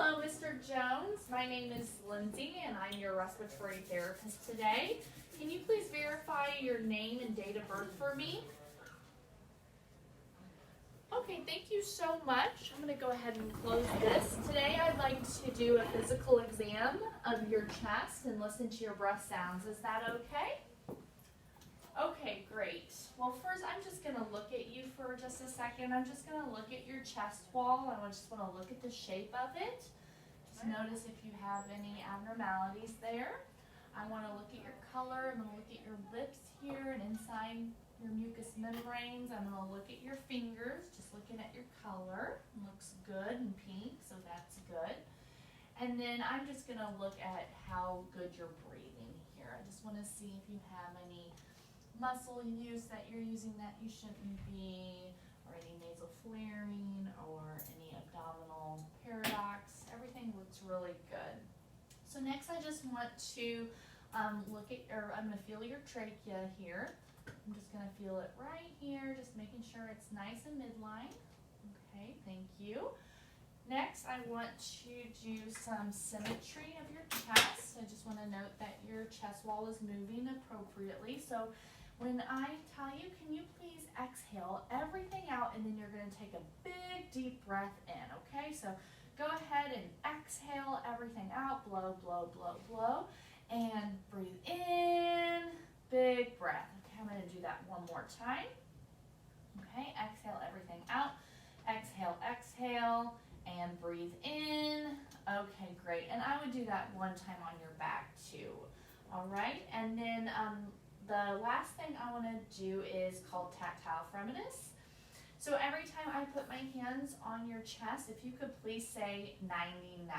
Hello, Mr. Jones. My name is Lindsay, and I'm your respiratory therapist today. Can you please verify your name and date of birth for me? Okay, thank you so much. I'm going to go ahead and close this. Today I'd like to do a physical exam of your chest and listen to your breath sounds. Is that okay? Okay, great. Well, first I'm just going to look at you for just a second. I'm just going to look at your chest wall. I just want to look at the shape of it. Just notice if you have any abnormalities there. I want to look at your color. I'm going to look at your lips here and inside your mucous membranes. I'm going to look at your fingers, just looking at your color. It looks good and pink, so that's good. And then I'm just going to look at how good you're breathing here. I just want to see if you have any muscle use that you're using that you shouldn't be, or any nasal flaring, or any abdominal paradox. Everything looks really good. So next I just want to I'm going to feel your trachea here. I'm just going to feel it right here, just making sure it's nice and midline. Okay, thank you. Next, I want to do some symmetry of your chest. I just want to note that your chest wall is moving appropriately. So when I tell you, can you please exhale everything out, and then you're going to take a big, deep breath in, okay? So go ahead and exhale everything out, blow, blow, blow, blow, and breathe in, big breath. I'm going to do that one more time. Okay, exhale everything out. Exhale, exhale, and breathe in. Okay, great. And I would do that one time on your back too. All right, and then the last thing I want to do is called tactile fremitus. So every time I put my hands on your chest, if you could please say 99.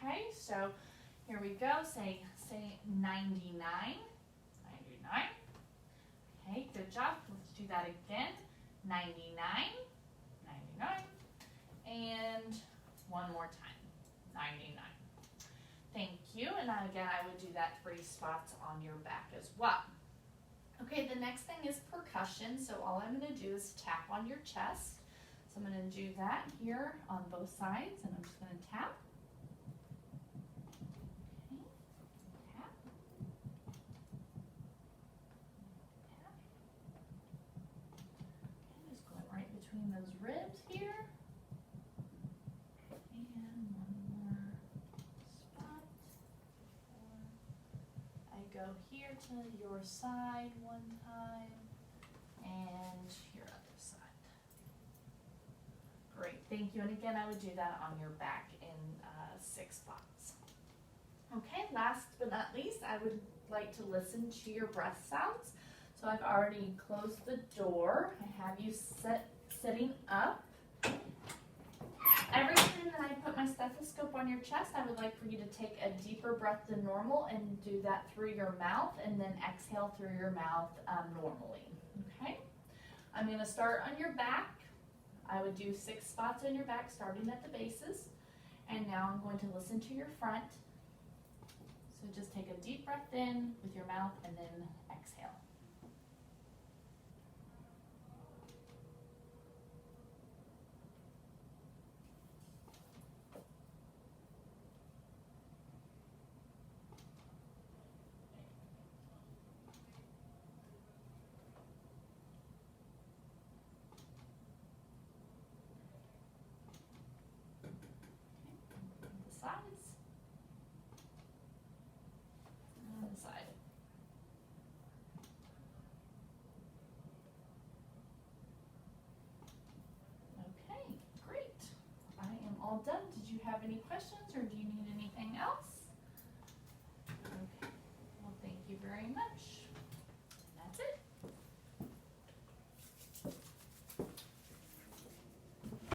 Okay, so here we go. Say 99. 99. Okay, good job. Let's do that again. 99, 99, and one more time. 99. Thank you. And again, I would do that 3 spots on your back as well. Okay, the next thing is percussion. So all I'm going to do is tap on your chest. So I'm going to do that here on both sides, and I'm just going to tap. Between those ribs here, and one more spot. I go here to your side one time, and your other side. Great, thank you. And again, I would do that on your back in 6 spots. Okay, last but not least, I would like to listen to your breath sounds. So I've already closed the door. I have you sitting up. Every time that I put my stethoscope on your chest, I would like for you to take a deeper breath than normal and do that through your mouth, and then exhale through your mouth normally. Okay? I'm going to start on your back. I would do 6 spots on your back, starting at the bases. And now I'm going to listen to your front. So just take a deep breath in with your mouth and then exhale. Sides and the side. Okay, great. I am all done. Did you have any questions, or do you need anything else?